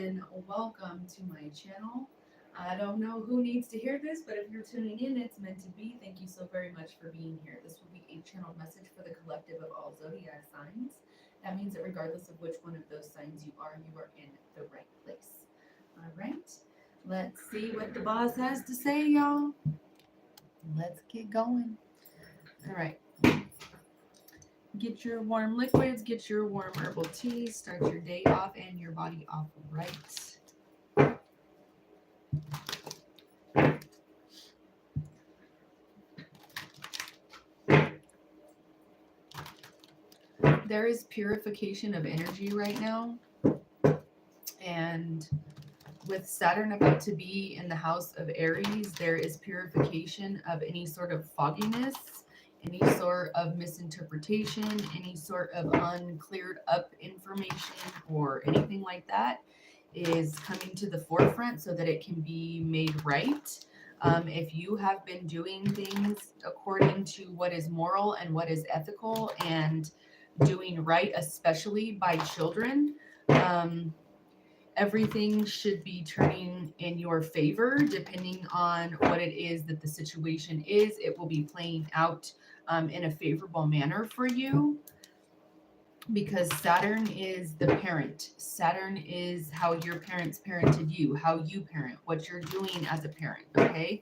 and welcome to my channel. I don't know who needs to hear this, but if you're tuning in, it's meant to be. Thank you so very much for being here. This will be a channel message for the collective of all zodiac signs. That means that regardless of which one of those signs you are in the right place. All right, let's see what the boss has to say, y'all. Let's get going. All right. Get your warm liquids, get your warm herbal tea, start your day off and your body off right. There is purification of energy right now, and with Saturn about to be in the house of Aries, there is purification of any sort of fogginess, any sort of misinterpretation, any sort of uncleared up information or anything like that is coming to the forefront so that it can be made right. If you have been doing things according to what is moral and what is ethical and doing right, especially by children, everything should be turning in your favor depending on what it is that the situation is. It will be playing out in a favorable manner for you because Saturn is the parent. Saturn is how your parents parented you, how you parent, what you're doing as a parent, okay?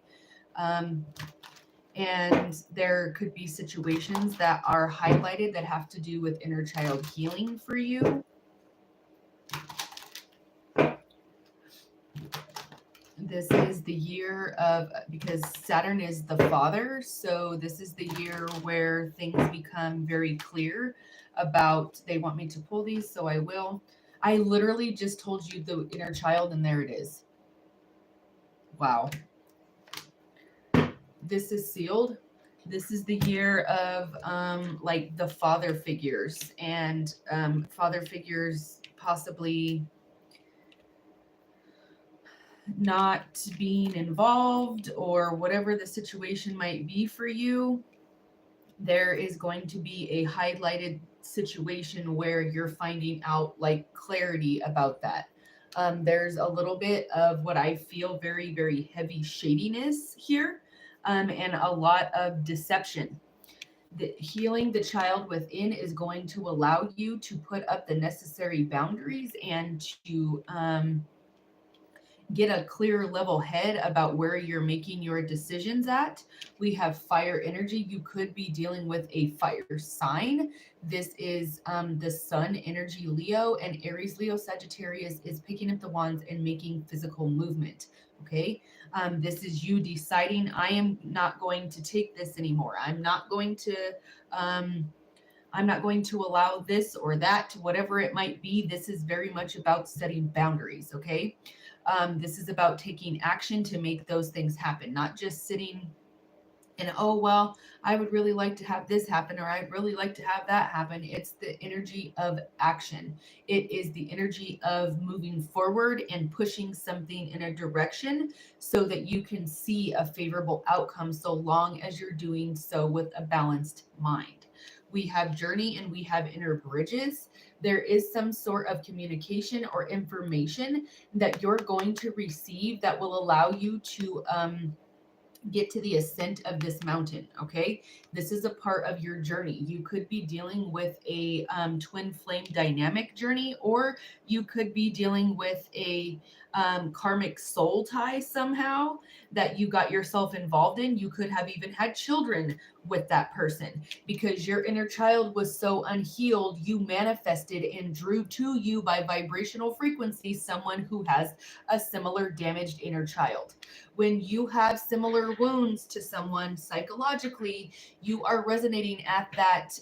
And there could be situations that are highlighted that have to do with inner child healing for you. This is the year of, because Saturn is the father, so this is the year where things become very clear about, they want me to pull these, so I will. I literally just told you the inner child, and there it is. Wow. This is sealed. This is the year of like the father figures, and father figures possibly not being involved or whatever the situation might be for you. There is going to be a highlighted situation where you're finding out like clarity about that. There's a little bit of what I feel very, very heavy shadiness here, and a lot of deception. The healing the child within is going to allow you to put up the necessary boundaries and to get a clear level head about where you're making your decisions at. We have fire energy. You could be dealing with a fire sign. This is the sun energy Leo, and Aries, Leo, Sagittarius is picking up the wands and making physical movement. Okay. This is you deciding, I am not going to take this anymore. I'm not going to allow this or that, whatever it might be. This is very much about setting boundaries, okay? This is about taking action to make those things happen, not just sitting and, oh, well, I would really like to have this happen, or I'd really like to have that happen. It's the energy of action. It is the energy of moving forward and pushing something in a direction so that you can see a favorable outcome, so long as you're doing so with a balanced mind. We have journey and we have inner bridges. There is some sort of communication or information that you're going to receive that will allow you to get to the ascent of this mountain. Okay, this is a part of your journey. You could be dealing with a twin flame dynamic journey, or you could be dealing with a karmic soul tie somehow that you got yourself involved in. You could have even had children with that person because your inner child was so unhealed. You manifested and drew to you by vibrational frequency someone who has a similar damaged inner child. When you have similar wounds to someone psychologically, you are resonating at that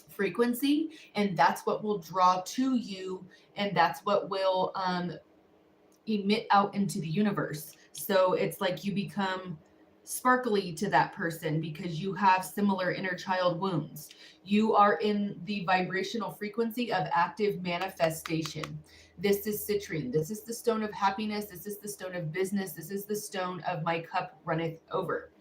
frequency, and that's what will draw to you, and that's what will emit out into the universe. So it's like you become sparkly to that person because you have similar inner child wounds. You are in the vibrational frequency of active manifestation. This is citrine. This is the stone of happiness. This is the stone of business. This is the stone of my cup runneth over.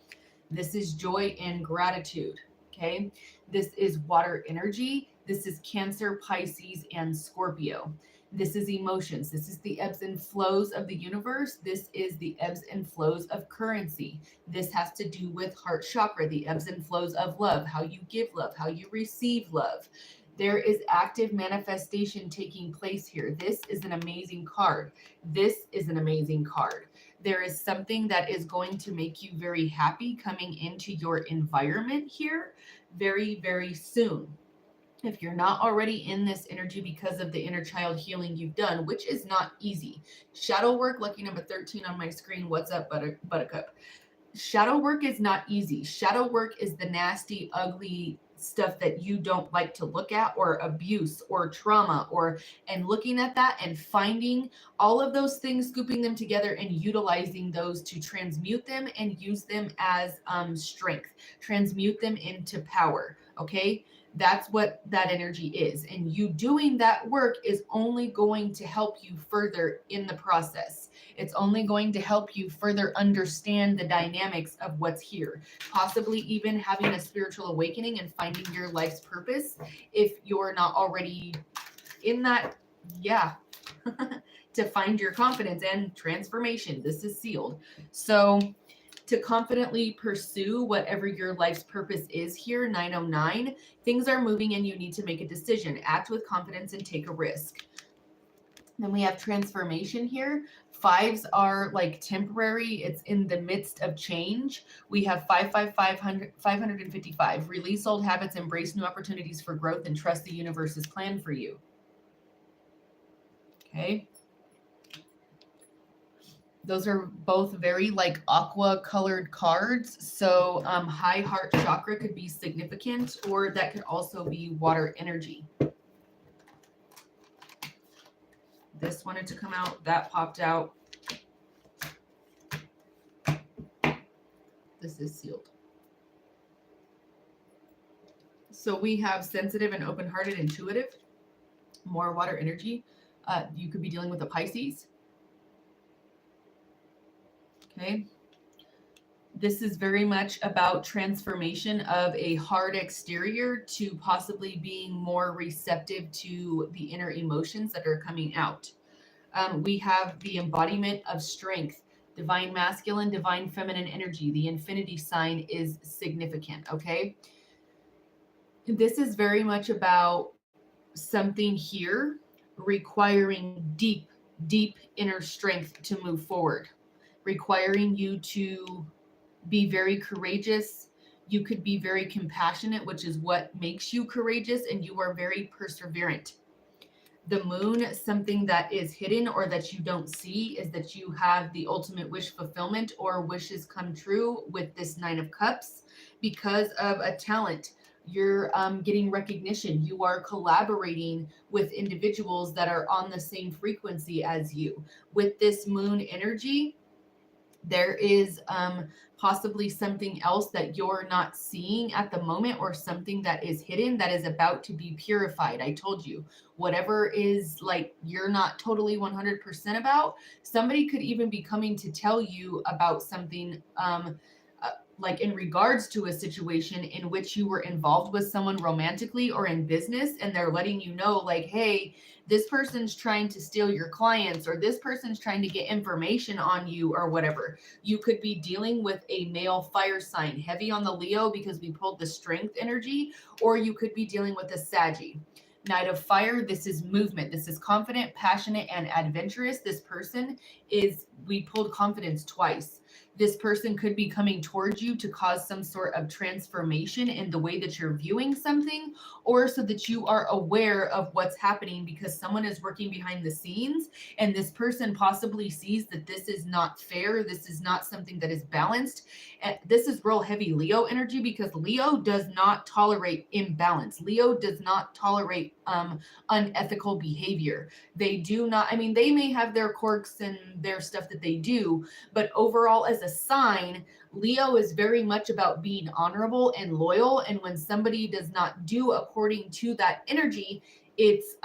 This is joy and gratitude. Okay. This is water energy. This is Cancer, Pisces, and Scorpio. This is emotions. This is the ebbs and flows of the universe. This is the ebbs and flows of currency. This has to do with heart chakra, the ebbs and flows of love, how you give love, how you receive love. There is active manifestation taking place here. This is an amazing card. This is an amazing card. There is something that is going to make you very happy coming into your environment here very, very soon. If you're not already in this energy because of the inner child healing you've done, which is not easy. Shadow work, lucky number 13 on my screen. What's up, Buttercup? Shadow work is not easy. Shadow work is the nasty, ugly stuff that you don't like to look at, or abuse or trauma, or and looking at that and finding all of those things, scooping them together and utilizing those to transmute them and use them as strength, transmute them into power. Okay. That's what that energy is. And you doing that work is only going to help you further in the process. It's only going to help you further understand the dynamics of what's here, possibly even having a spiritual awakening and finding your life's purpose if you're not already in that. Yeah. To find your confidence and transformation. This is sealed. So to confidently pursue whatever your life's purpose is here, 909, things are moving and you need to make a decision. Act with confidence and take a risk. Then we have transformation here. Fives are like temporary. It's in the midst of change. We have 555, release old habits, embrace new opportunities for growth, and trust the universe's plan for you. Okay. Those are both very like aqua colored cards. So high heart chakra could be significant, or that could also be water energy. This wanted to come out, that popped out. This is sealed. So we have sensitive and open-hearted, intuitive, more water energy. You could be dealing with a Pisces. Okay. This is very much about transformation of a hard exterior to possibly being more receptive to the inner emotions that are coming out. We have the embodiment of strength, divine masculine, divine feminine energy. The infinity sign is significant. Okay. This is very much about something here requiring deep, deep inner strength to move forward, requiring you to be very courageous. You could be very compassionate, which is what makes you courageous, and you are very perseverant. The moon, something that is hidden or that you don't see, is that you have the ultimate wish fulfillment or wishes come true with this 9 of Cups because of a talent. You're getting recognition. You are collaborating with individuals that are on the same frequency as you. With this moon energy, there is possibly something else that you're not seeing at the moment, or something that is hidden that is about to be purified. I told you, whatever is like you're not totally 100% about, somebody could even be coming to tell you about something like in regards to a situation in which you were involved with someone romantically or in business, and they're letting you know like, hey, this person's trying to steal your clients, or this person's trying to get information on you, or whatever. You could be dealing with a male fire sign, heavy on the Leo because we pulled the strength energy, or you could be dealing with a Saggy. Knight of Fire, this is movement. This is confident, passionate, and adventurous. This person is, we pulled confidence twice. This person could be coming towards you to cause some sort of transformation in the way that you're viewing something, or so that you are aware of what's happening because someone is working behind the scenes, and this person possibly sees that this is not fair. This is not something that is balanced. And this is real heavy Leo energy because Leo does not tolerate imbalance. Leo does not tolerate unethical behavior. They do not, I mean, they may have their quirks and their stuff that they do, but overall as a sign, Leo is very much about being honorable and loyal. And when somebody does not do according to that energy, it's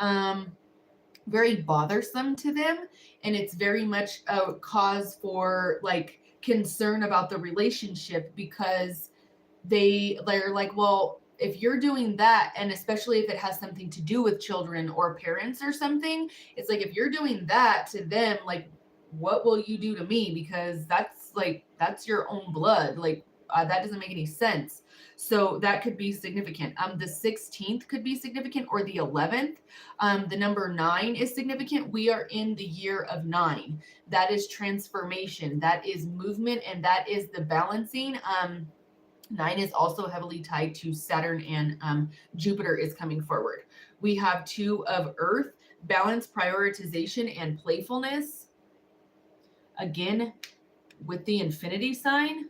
very bothersome to them. And it's very much a cause for like concern about the relationship, because they're like, well, if you're doing that, and especially if it has something to do with children or parents or something, it's like if you're doing that to them, like what will you do to me? Because that's like that's your own blood. Like that doesn't make any sense. So that could be significant. The 16th could be significant, or the 11th. The number 9 is significant. We are in the year of 9. That is transformation. That is movement, and that is the balancing. 9 is also heavily tied to Saturn, and Jupiter is coming forward. We have 2 of Earth, balance, prioritization, and playfulness. Again, with the infinity sign.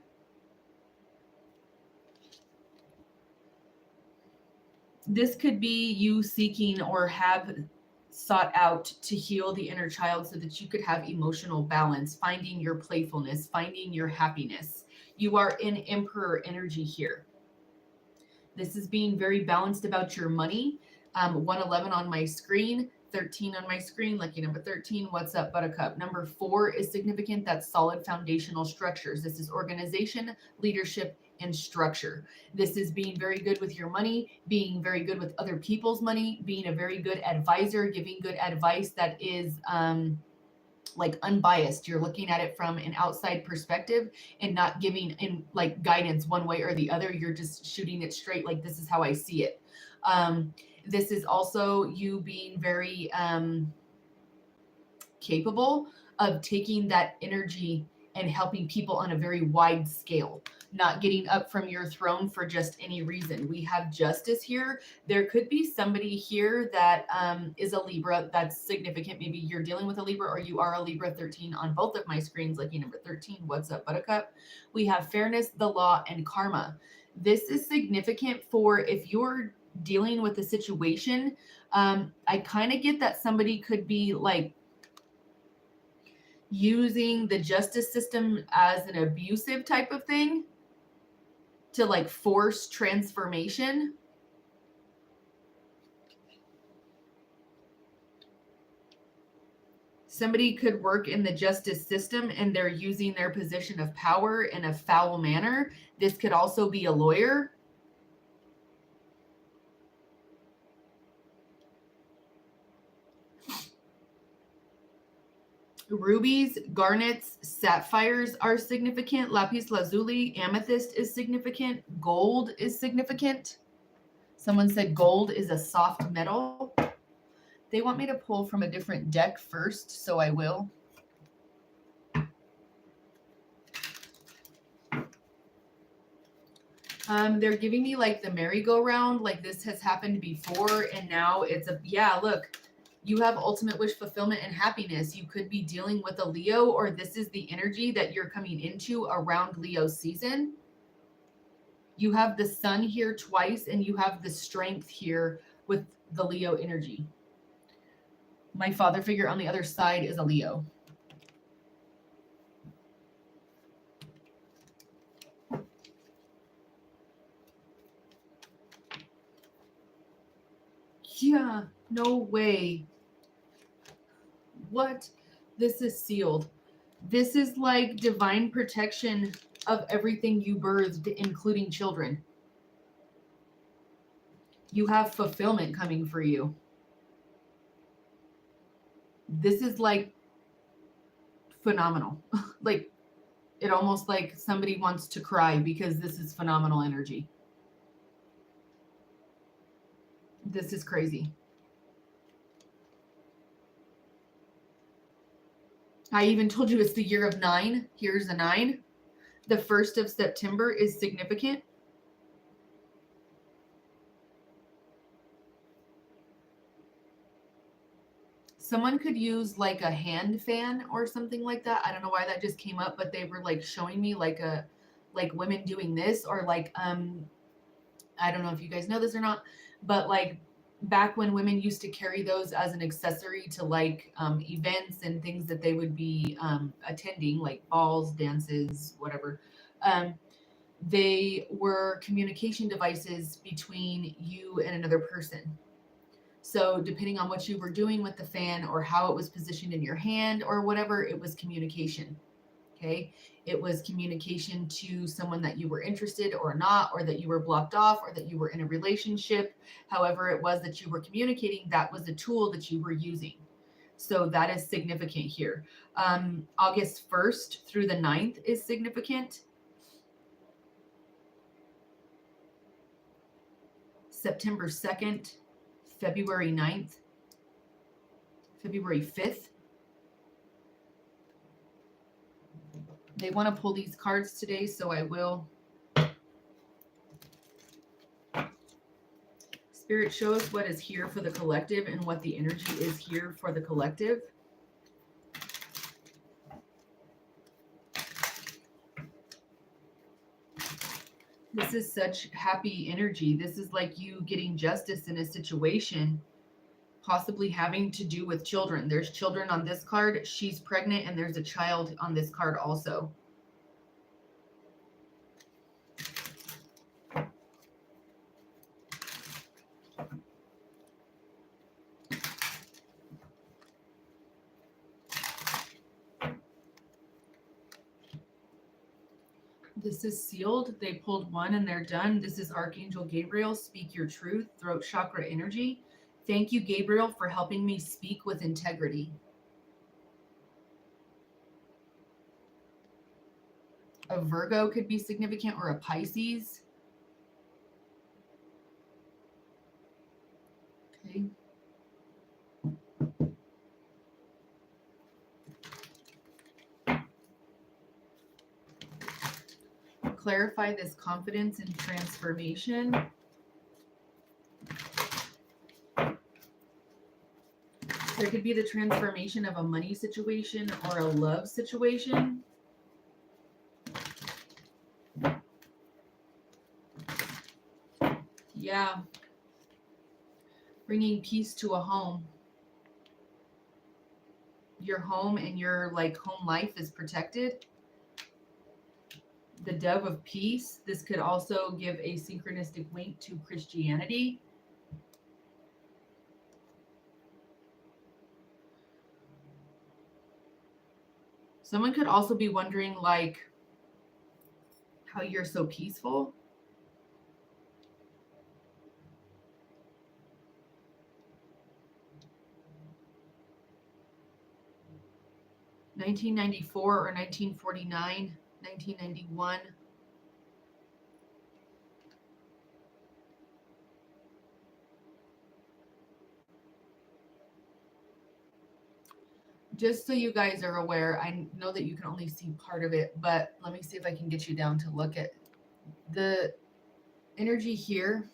This could be you seeking or have sought out to heal the inner child so that you could have emotional balance, finding your playfulness, finding your happiness. You are in Emperor energy here. This is being very balanced about your money. 111 on my screen, 13 on my screen, lucky number 13. What's up, Buttercup? Number 4 is significant. That's solid foundational structures. This is organization, leadership, and structure. This is being very good with your money, being very good with other people's money, being a very good advisor, giving good advice that is like unbiased. You're looking at it from an outside perspective and not giving in like guidance one way or the other. You're just shooting it straight. Like, this is how I see it. This is also you being very capable of taking that energy and helping people on a very wide scale, not getting up from your throne for just any reason. We have justice here. There could be somebody here that is a Libra. That's significant. Maybe you're dealing with a Libra, or you are a Libra. 13 on both of my screens, lucky number 13. What's up, Buttercup? We have fairness, the law, and karma. This is significant for if you're dealing with a situation. I kind of get that somebody could be like using the justice system as an abusive type of thing to like force transformation. Somebody could work in the justice system and they're using their position of power in a foul manner. This could also be a lawyer. Rubies, garnets, sapphires are significant. Lapis lazuli, amethyst is significant. Gold is significant. Someone said gold is a soft metal. They want me to pull from a different deck first, so I will. They're giving me like the merry-go-round, like this has happened before, and now it's a, yeah, look. You have ultimate wish fulfillment and happiness. You could be dealing with a Leo, or this is the energy that you're coming into around Leo season. You have the sun here twice, and you have the strength here with the Leo energy. My father figure on the other side is a Leo. Yeah, no way. What? This is sealed. This is like divine protection of everything you birthed, including children. You have fulfillment coming for you. This is like phenomenal. Like, it almost like somebody wants to cry because this is phenomenal energy. This is crazy. I even told you it's the year of 9. Here's a 9. The 1st of September is significant. Someone could use like a hand fan or something like that. I don't know why that just came up, but they were like showing me like women doing this, or like I don't know if you guys know this or not, but like back when women used to carry those as an accessory to like events and things that they would be attending, like balls, dances, whatever. They were communication devices between you and another person. So depending on what you were doing with the fan or how it was positioned in your hand or whatever, it was communication. Okay. It was communication to someone that you were interested or not, or that you were blocked off, or that you were in a relationship. However, it was that you were communicating, that was a tool that you were using. So that is significant here. August 1st through the 9th is significant. September 2nd, February 9th, February 5th. They want to pull these cards today, so I will. Spirit, show us what is here for the collective and what the energy is here for the collective. This is such happy energy. This is like you getting justice in a situation, possibly having to do with children. There's children on this card. She's pregnant, and there's a child on this card also. This is sealed. They pulled one and they're done. This is Archangel Gabriel. Speak your truth. Throat chakra energy. Thank you, Gabriel, for helping me speak with integrity. A Virgo could be significant, or a Pisces. Okay. Clarify this confidence and transformation. There could be the transformation of a money situation or a love situation. Yeah. Bringing peace to a home. Your home and your home life is protected. The dove of peace. This could also give a synchronistic link to Christianity. Someone could also be wondering how you're so peaceful. (1994) or 1949, 1991. Just so you guys are aware, I know that you can only see part of it, but let me see if I can get you down to look at the energy here.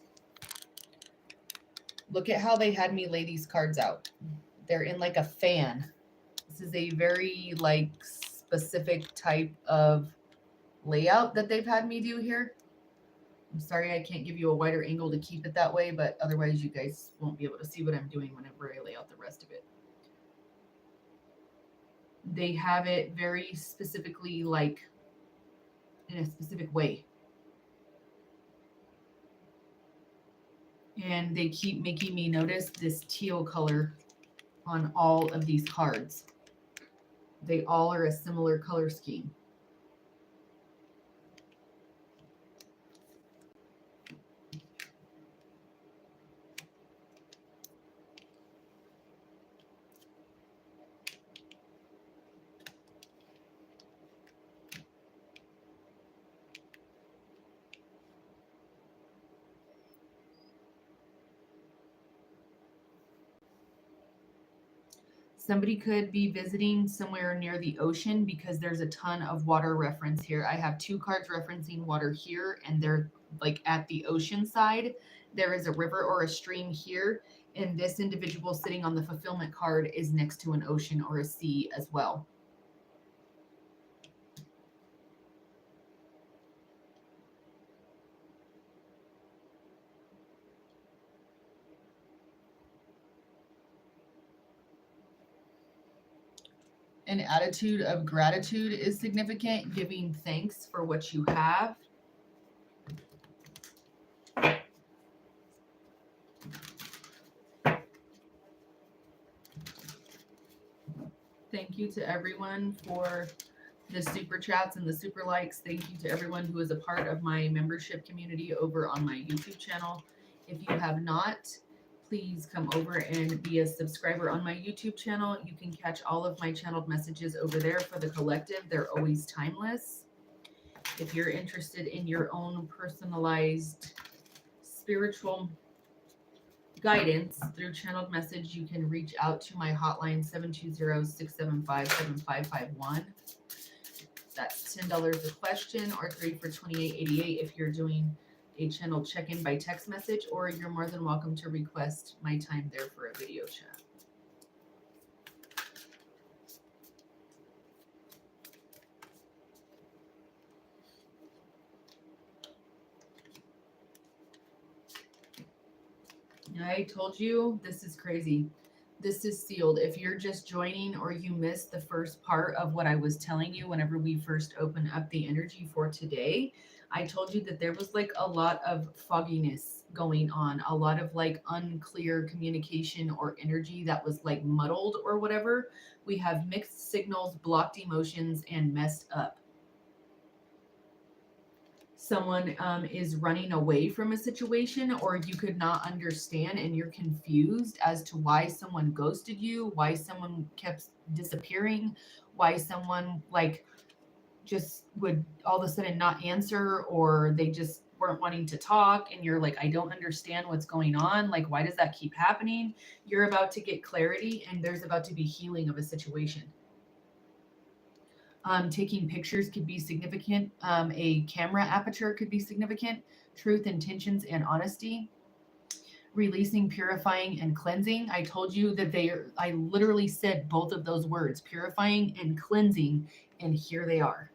Look at how they had me lay these cards out. They're in like a fan. This is a very specific type of layout that they've had me do here. I'm sorry I can't give you a wider angle to keep it that way, but otherwise you guys won't be able to see what I'm doing whenever I lay out the rest of it. They have it very specifically in a specific way. And they keep making me notice this teal color on all of these cards. They all are a similar color scheme. Somebody could be visiting somewhere near the ocean because there's a ton of water reference here. I have two cards referencing water here, and they're at the ocean side. There is a river or a stream here, and this individual sitting on the fulfillment card is next to an ocean or a sea as well. An attitude of gratitude is significant, giving thanks for what you have. Thank you to everyone for the super chats and the super likes. Thank you to everyone who is a part of my membership community over on my YouTube channel. If you have not, please come over and be a subscriber on my YouTube channel. You can catch all of my channeled messages over there for the collective. They're always timeless. If you're interested in your own personalized spiritual guidance through channeled message, you can reach out to my hotline 720-675-7551. That's $10 a question, or 3 for $28.88 if you're doing a channel check-in by text message, or you're more than welcome to request my time there for a video chat. I told you, this is crazy. This is sealed. If you're just joining or you missed the first part of what I was telling you whenever we first opened up the energy for today, I told you that there was like a lot of fogginess going on, a lot of like unclear communication or energy that was like muddled or whatever. We have mixed signals, blocked emotions, and messed up. Someone is running away from a situation, or you could not understand and you're confused as to why someone ghosted you, why someone kept disappearing, why someone like just would all of a sudden not answer, or they just weren't wanting to talk, and you're like, I don't understand what's going on. Like, why does that keep happening? You're about to get clarity, and there's about to be healing of a situation. Taking pictures could be significant. A camera aperture could be significant. Truth, intentions, and honesty. Releasing, purifying, and cleansing. I told you that I literally said both of those words, purifying and cleansing, and here they are.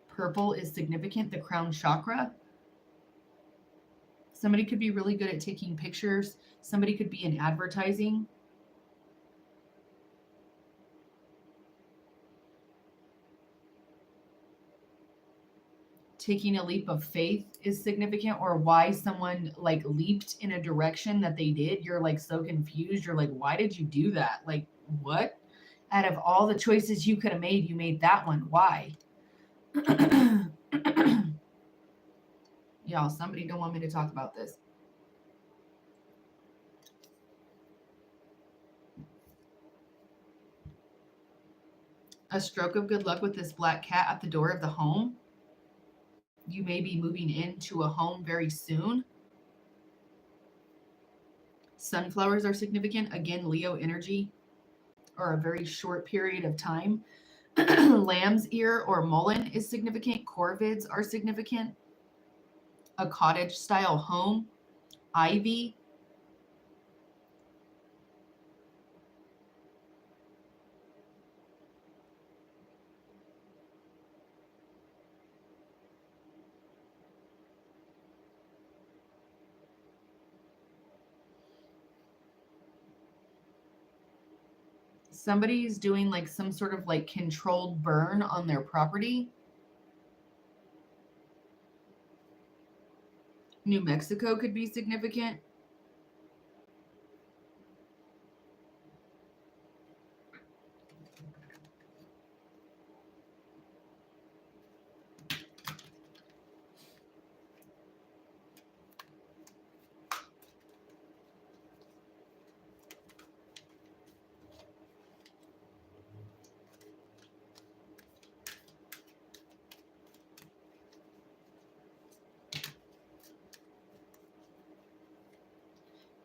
Purple is significant, the crown chakra. Somebody could be really good at taking pictures. Somebody could be in advertising. Taking a leap of faith is significant, or why someone like leaped in a direction that they did. You're like so confused. You're like, why did you do that? Like, what? Out of all the choices you could have made, you made that one. Why? Y'all, somebody don't want me to talk about this. A stroke of good luck with this black cat at the door of the home. You may be moving into a home very soon. Sunflowers are significant. Again, Leo energy, or a very short period of time. Lamb's ear or mullein is significant. Corvids are significant. A cottage style home. Ivy. Somebody's doing like some sort of like controlled burn on their property. New Mexico could be significant.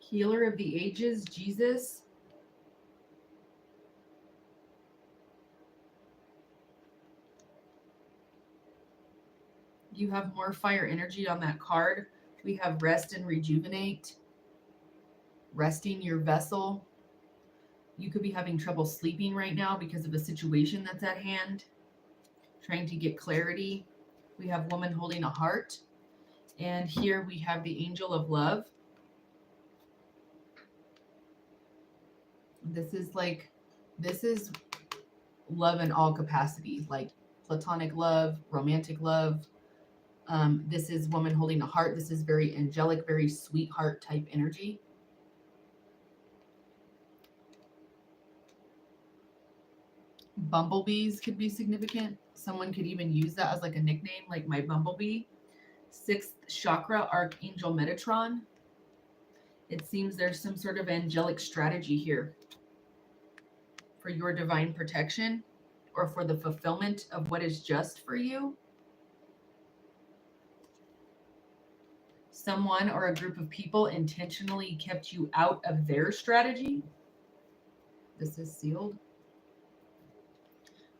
Healer of the ages, Jesus. You have more fire energy on that card. We have rest and rejuvenate. Resting your vessel. You could be having trouble sleeping right now because of a situation that's at hand. Trying to get clarity. We have woman holding a heart. And here we have the angel of love. This is love in all capacities, like platonic love, romantic love. This is woman holding a heart. This is very angelic, very sweetheart type energy. Bumblebees could be significant. Someone could even use that as like a nickname, like my bumblebee. Sixth chakra, Archangel Metatron. It seems there's some sort of angelic strategy here for your divine protection or for the fulfillment of what is just for you. Someone or a group of people intentionally kept you out of their strategy. This is sealed.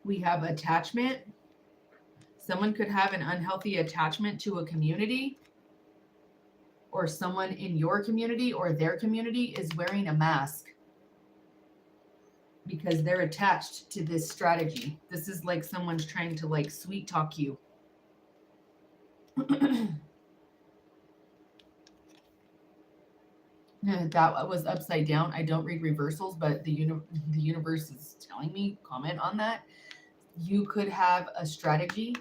We have attachment. Someone could have an unhealthy attachment to a community, or someone in your community or their community is wearing a mask because they're attached to this strategy. This is like someone's trying to like sweet talk you. That was upside down. I don't read reversals, but the universe is telling me, comment on that. You could have a strategy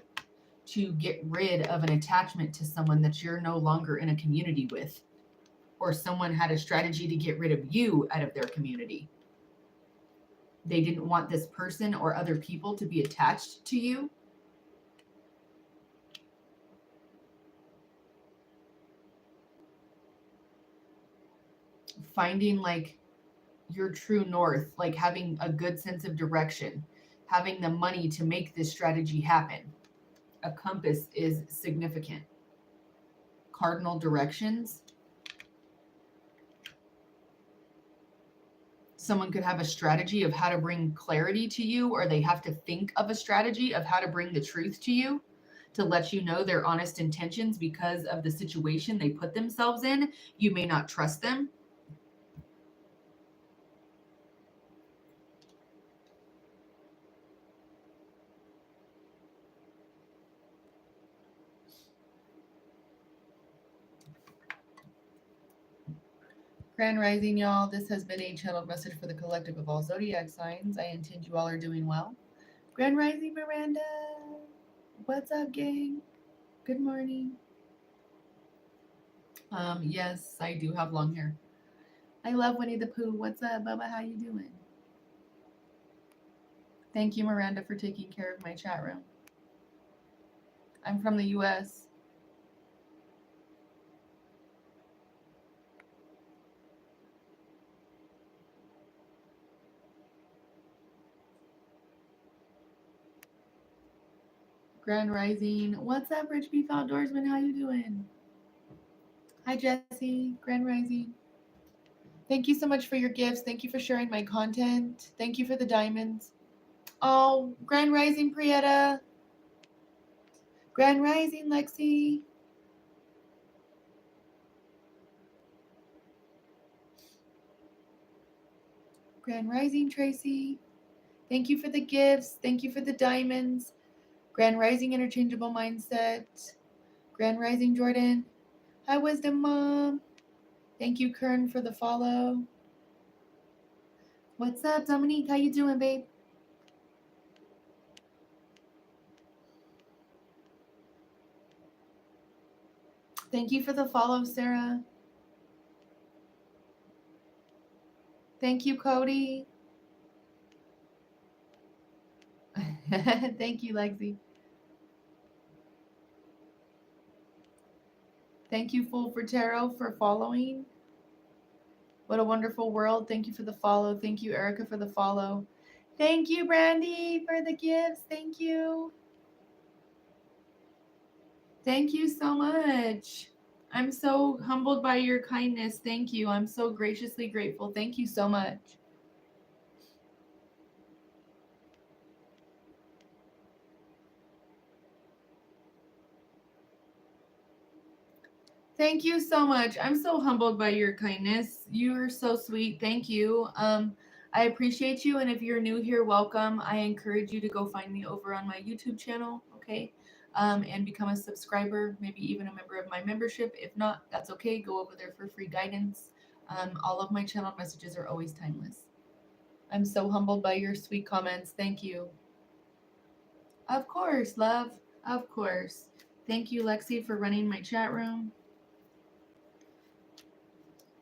to get rid of an attachment to someone that you're no longer in a community with, or someone had a strategy to get rid of you out of their community. They didn't want this person or other people to be attached to you. Finding like your true north, like having a good sense of direction, having the money to make this strategy happen. A compass is significant. Cardinal directions. Someone could have a strategy of how to bring clarity to you, or they have to think of a strategy of how to bring the truth to you to let you know their honest intentions because of the situation they put themselves in. You may not trust them. Grand Rising, y'all. This has been a channeled message for the collective of all zodiac signs. I intend you all are doing well. Grand Rising, Miranda. What's up, gang? Good morning. Yes, I do have long hair. I love Winnie the Pooh. What's up, Bubba? How you doing? Thank you, Miranda, for taking care of my chat room. I'm from the U.S. Grand Rising. What's up, Rich Beef Outdoorsman? How you doing? Hi, Jesse. Grand Rising. Thank you so much for your gifts. Thank you for sharing my content. Thank you for the diamonds. Oh, Grand Rising, Prieta. Grand Rising, Lexi. Grand Rising, Tracy. Thank you for the gifts. Thank you for the diamonds. Grand Rising, Interchangeable Mindset. Grand Rising, Jordan. Hi, Wisdom Mom. Thank you, Kern, for the follow. What's up, Dominique? How you doing, babe? Thank you for the follow, Sarah. Thank you, Cody. Thank you, Lexi. Thank you, Fool for Tarot, for following. What a wonderful world. Thank you for the follow. Thank you, Erica, for the follow. Thank you, Brandy, for the gifts. Thank you. Thank you so much. I'm so humbled by your kindness. Thank you. I'm so graciously grateful. Thank you so much. Thank you so much. I'm so humbled by your kindness. You are so sweet. Thank you. I appreciate you. And if you're new here, welcome. I encourage you to go find me over on my YouTube channel, okay? And become a subscriber, maybe even a member of my membership. If not, that's okay. Go over there for free guidance. All of my channel messages are always timeless. I'm so humbled by your sweet comments. Thank you. Of course, love. Of course. Thank you, Lexi, for running my chat room.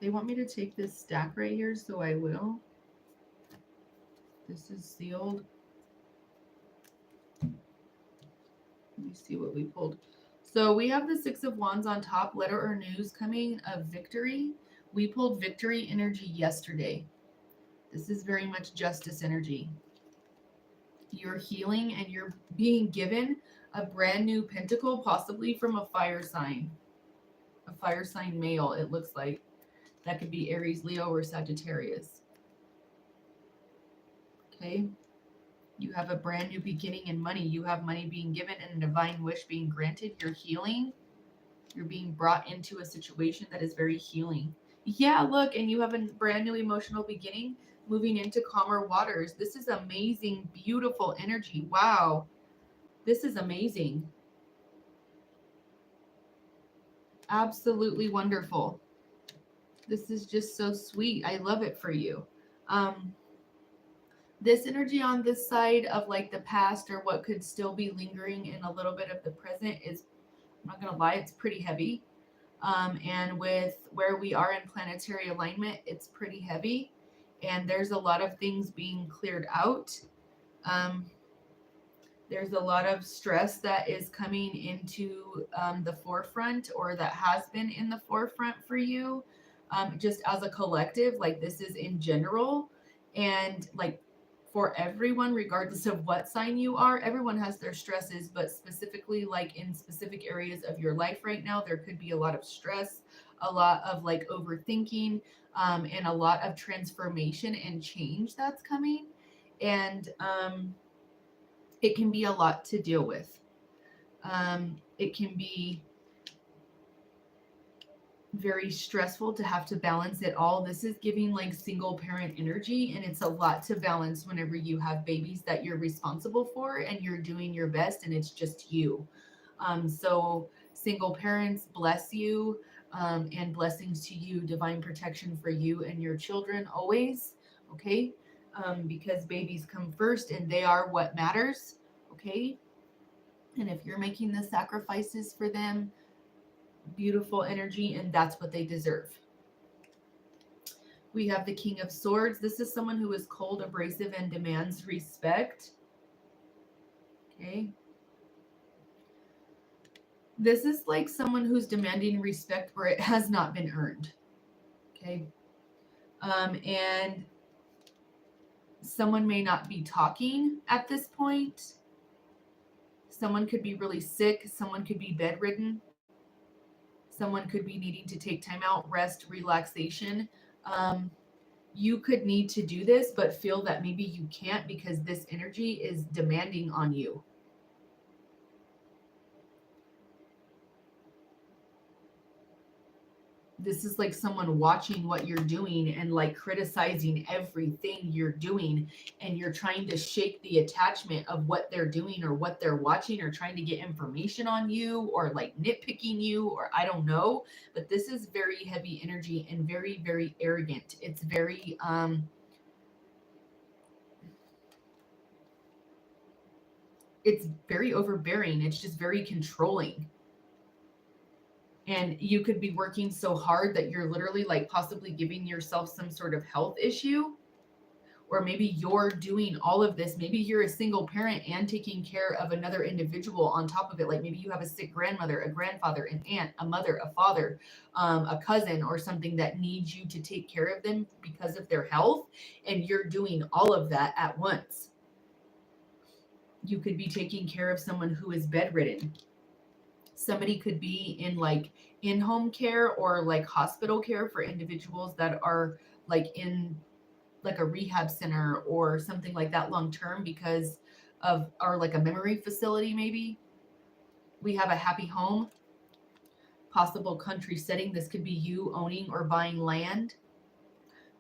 They want me to take this stack right here, so I will. This is sealed. see what we pulled. So we have the Six of Wands on top, letter or news coming of victory. We pulled victory energy yesterday. This is very much justice energy. You're healing and you're being given a brand new pentacle, possibly from a fire sign male, it looks like. That could be Aries, Leo, or Sagittarius. Okay. You have a brand new beginning in money. You have money being given and a divine wish being granted. You're healing. You're being brought into a situation that is very healing. Yeah, look, and you have a brand new emotional beginning moving into calmer waters. This is amazing, beautiful energy. Wow. This is amazing. Absolutely wonderful. This is just so sweet. I love it for you. This energy on this side of like the past or what could still be lingering in a little bit of the present is, I'm not going to lie, it's pretty heavy. And with where we are in planetary alignment, it's pretty heavy. And there's a lot of things being cleared out. There's a lot of stress that is coming into the forefront, or that has been in the forefront for you, just as a collective. Like, this is in general. And like, for everyone, regardless of what sign you are, everyone has their stresses, but specifically like in specific areas of your life right now, there could be a lot of stress, a lot of like overthinking, and a lot of transformation and change that's coming. And it can be a lot to deal with. It can be very stressful to have to balance it all. This is giving like single parent energy, and it's a lot to balance whenever you have babies that you're responsible for and you're doing your best and it's just you. So single parents, bless you, and blessings to you, divine protection for you and your children always. Okay. Because babies come first and they are what matters. Okay. And if you're making the sacrifices for them, beautiful energy, and that's what they deserve. We have the King of Swords. This is someone who is cold, abrasive, and demands respect. Okay. This is like someone who's demanding respect where it has not been earned. Okay. And someone may not be talking at this point. Someone could be really sick. Someone could be bedridden. Someone could be needing to take time out, rest, relaxation. You could need to do this, but feel that maybe you can't because this energy is demanding on you. This is like someone watching what you're doing and like criticizing everything you're doing, and you're trying to shake the attachment of what they're doing or what they're watching, or trying to get information on you, or like nitpicking you, or I don't know. But this is very heavy energy and very, very arrogant. It's very it's very overbearing. It's just very controlling. And you could be working so hard that you're literally like possibly giving yourself some sort of health issue. Or maybe you're doing all of this. Maybe you're a single parent and taking care of another individual on top of it. Like maybe you have a sick grandmother, a grandfather, an aunt, a mother, a father, a cousin, or something that needs you to take care of them because of their health. And you're doing all of that at once. You could be taking care of someone who is bedridden. Somebody could be in like in-home care or like hospital care for individuals that are like in like a rehab center or something like that long term because of, or like a memory facility maybe. We have a happy home, possible country setting. This could be you owning or buying land.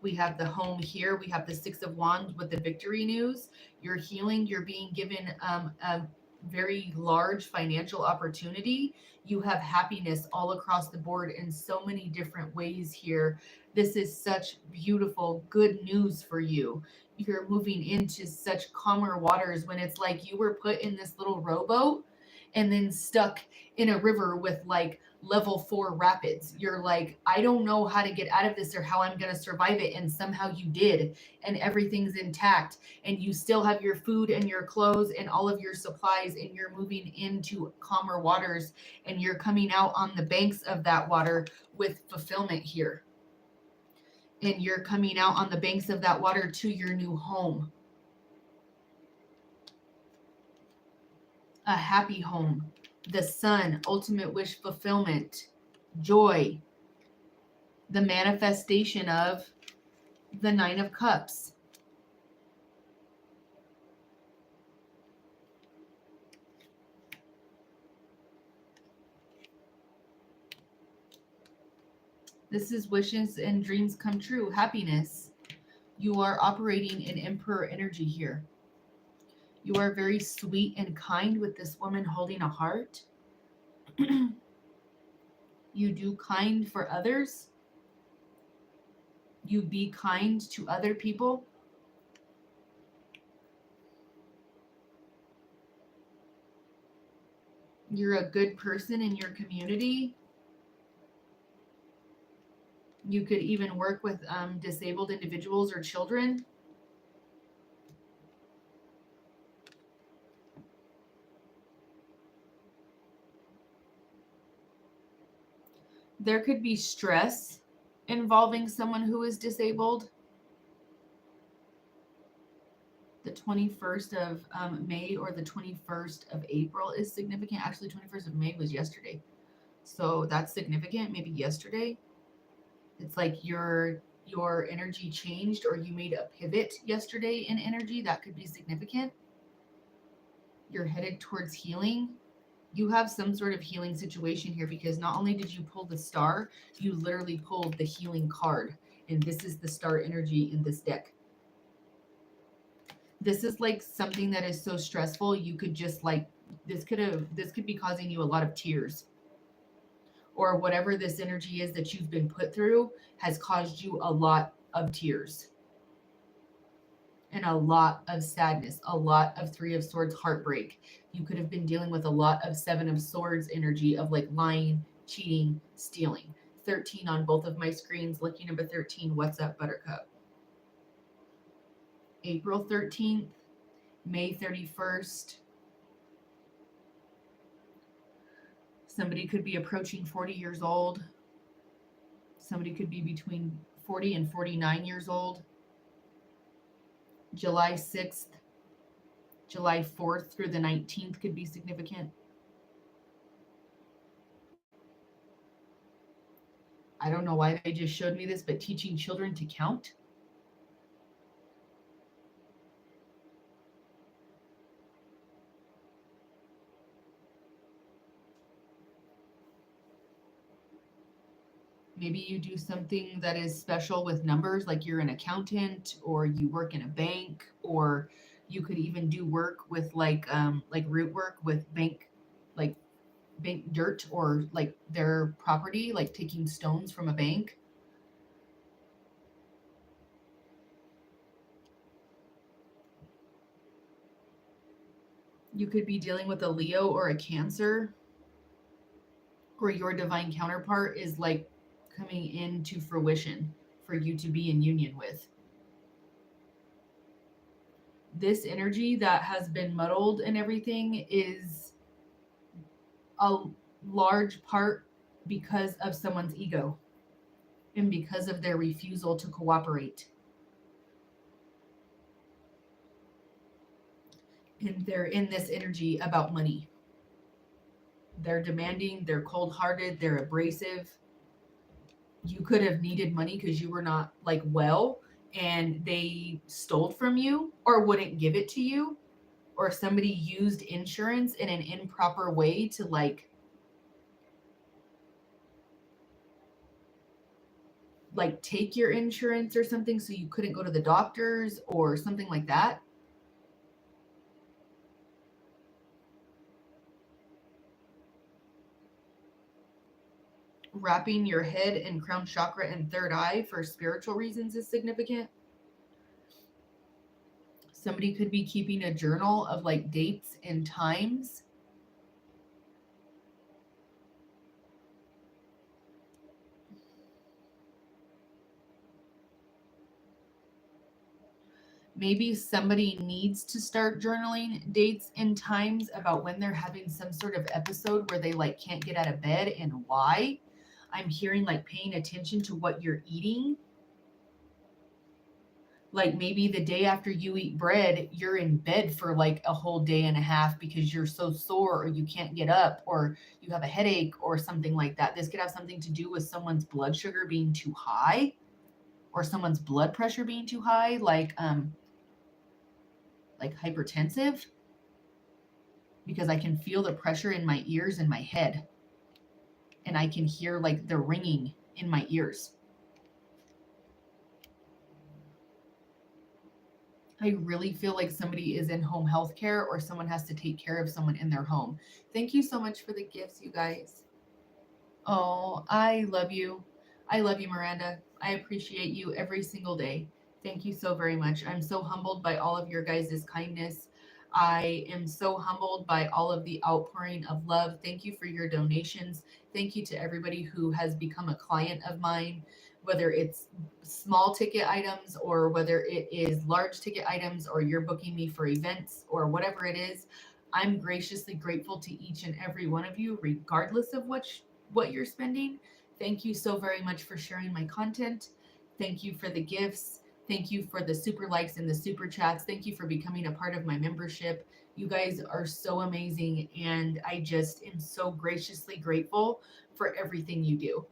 We have the home here. We have the Six of Wands with the victory news. You're healing. You're being given a very large financial opportunity. You have happiness all across the board in so many different ways here. This is such beautiful, good news for you. You're moving into such calmer waters when it's like you were put in this little rowboat and then stuck in a river with like level 4 rapids. You're like, I don't know how to get out of this or how I'm going to survive it. And somehow you did, and everything's intact. And you still have your food and your clothes and all of your supplies, and you're moving into calmer waters, and you're coming out on the banks of that water with fulfillment here. And you're coming out on the banks of that water to your new home. A happy home, the sun, ultimate wish fulfillment, joy, the manifestation of the Nine of Cups. This is wishes and dreams come true, happiness. You are operating in Emperor energy here. You are very sweet and kind with this woman holding a heart. You do kind for others. You be kind to other people. You're a good person in your community. You could even work with disabled individuals or children. There could be stress involving someone who is disabled. The 21st of May or the 21st of April is significant. Actually, 21st of May was yesterday. So that's significant. Maybe yesterday. It's like your energy changed, or you made a pivot yesterday in energy. That could be significant. You're headed towards healing. You have some sort of healing situation here, because not only did you pull the star, you literally pulled the healing card. And this is the star energy in this deck. This is like something that is so stressful, you could just like, this could be causing you a lot of tears. Or whatever this energy is that you've been put through has caused you a lot of tears. And a lot of sadness, a lot of Three of Swords heartbreak. You could have been dealing with a lot of Seven of Swords energy of like lying, cheating, stealing. 13 on both of my screens. Lucky number 13. What's up, Buttercup? April 13th, May 31st. Somebody could be approaching 40 years old. Somebody could be between 40 and 49 years old. July 6th, July 4th through the 19th could be significant. I don't know why they just showed me this, but teaching children to count. Maybe you do something that is special with numbers, like you're an accountant, or you work in a bank, or you could even do work with like root work with like bank dirt, or like their property, like taking stones from a bank. You could be dealing with a Leo or a Cancer, or your divine counterpart is like coming into fruition for you to be in union with. This energy that has been muddled and everything is a large part because of someone's ego and because of their refusal to cooperate. And they're in this energy about money. They're demanding, they're cold hearted, they're abrasive. You could have needed money because you were not like well, and they stole from you or wouldn't give it to you, or somebody used insurance in an improper way to like take your insurance or something, so you couldn't go to the doctors or something like that. Wrapping your head in crown chakra and third eye for spiritual reasons is significant. Somebody could be keeping a journal of like dates and times. Maybe somebody needs to start journaling dates and times about when they're having some sort of episode where they like can't get out of bed and why. I'm hearing like paying attention to what you're eating. Like maybe the day after you eat bread, you're in bed for like a whole day and a half because you're so sore or you can't get up or you have a headache or something like that. This could have something to do with someone's blood sugar being too high or someone's blood pressure being too high, like hypertensive, because I can feel the pressure in my ears and my head, and I can hear like the ringing in my ears. I really feel like somebody is in home health care or someone has to take care of someone in their home. Thank you so much for the gifts, you guys. Oh, I love you. I love you, Miranda. I appreciate you every single day. Thank you so very much. I'm so humbled by all of your guys' kindness. I am so humbled by all of the outpouring of love. Thank you for your donations. Thank you to everybody who has become a client of mine, whether it's small ticket items or whether it is large ticket items or you're booking me for events or whatever it is. I'm graciously grateful to each and every one of you, regardless of what you're spending. Thank you so very much for sharing my content. Thank you for the gifts. Thank you for the super likes and the super chats. Thank you for becoming a part of my membership. You guys are so amazing, and I just am so graciously grateful for everything you do.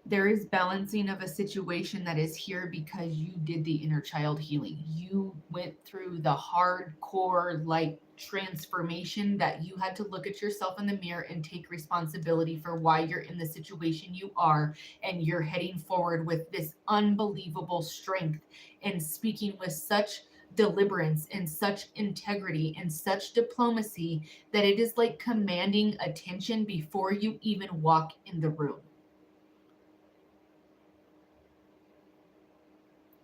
There is balancing of a situation that is here because you did the inner child healing. You went through the hardcore like transformation that you had to look at yourself in the mirror and take responsibility for why you're in the situation you are, and you're heading forward with this unbelievable strength and speaking with such deliberance and such integrity and such diplomacy that it is like commanding attention before you even walk in the room.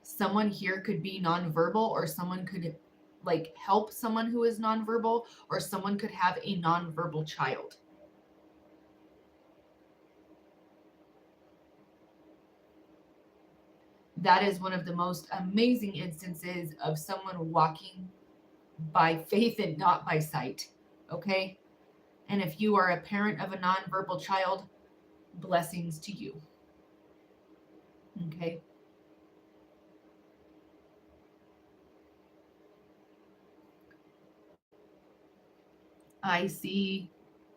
Someone here could be nonverbal, or someone could like help someone who is nonverbal, or someone could have a nonverbal child. That is one of the most amazing instances of someone walking by faith and not by sight. Okay. And if you are a parent of a nonverbal child, blessings to you. Okay. I see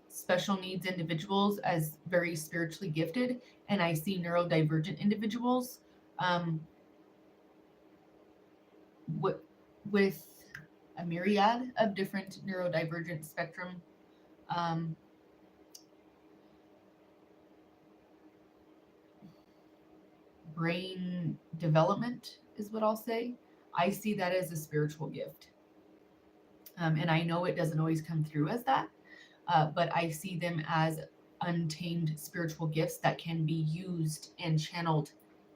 special needs individuals as very spiritually gifted, and I see neurodivergent individuals um, with, with a myriad of different neurodivergent spectrum um, brain development, is what I'll say. I see that as a spiritual gift. And I know it doesn't always come through as that, but I see them as untamed spiritual gifts that can be used and channeled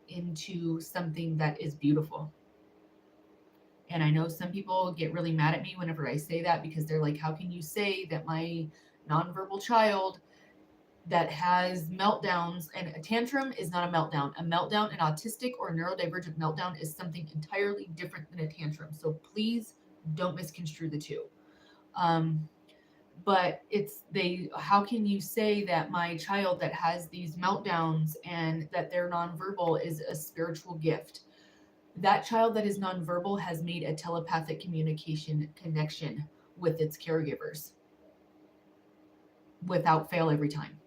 into something that is beautiful. And I know some people get really mad at me whenever I say that, because they're like, how can you say that my nonverbal child that has meltdowns, and a tantrum is not a meltdown. A meltdown, an autistic or neurodivergent meltdown, is something entirely different than a tantrum. So please don't misconstrue the two. Um, but it's they how can you say that my child that has these meltdowns and that they're nonverbal is a spiritual gift? That child that is nonverbal has made a telepathic communication connection with its caregivers without fail every time.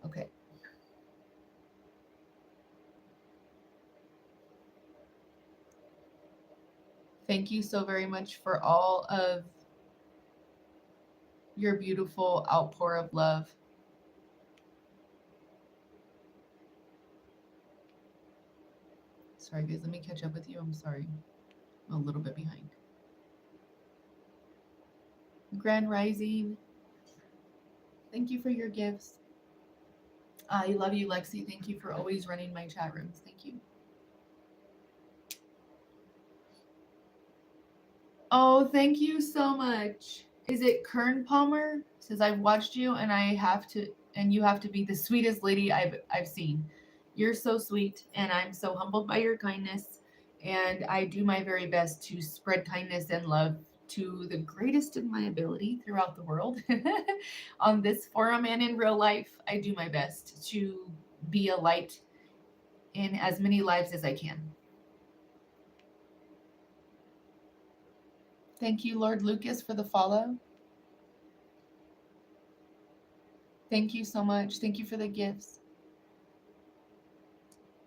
Okay. Thank you so very much for all of your beautiful outpour of love. Sorry, guys, let me catch up with you. I'm sorry. I'm a little bit behind. Grand Rising, thank you for your gifts. I love you, Lexi. Thank you for always running my chat rooms. Thank you. Oh, thank you so much. Is it Kern Palmer? Says I've watched you and you have to be the sweetest lady I've seen. You're so sweet and I'm so humbled by your kindness and I do my very best to spread kindness and love to the greatest of my ability throughout the world. On this forum and in real life, I do my best to be a light in as many lives as I can. Thank you, Lord Lucas, for the follow. Thank you so much. Thank you for the gifts.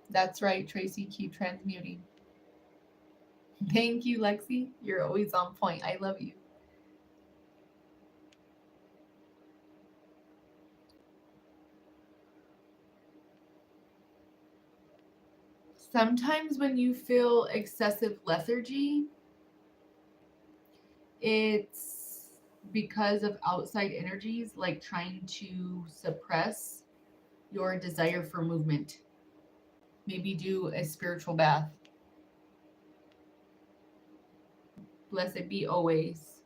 That's right, Tracy. Keep transmuting. Thank you, Lexi. You're always on point. I love you. Sometimes when you feel excessive lethargy, it's because of outside energies like trying to suppress your desire for movement. Maybe do a spiritual bath. Blessed be always.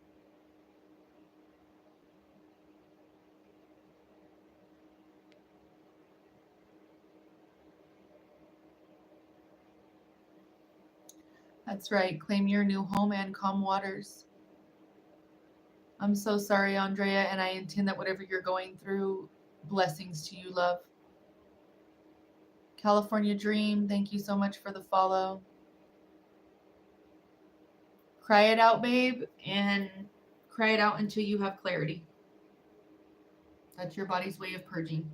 That's right. Claim your new home and calm waters. I'm so sorry, Andrea, and I intend that whatever you're going through, blessings to you, love. California Dream, thank you so much for the follow. Cry it out, babe, and cry it out until you have clarity. That's your body's way of purging.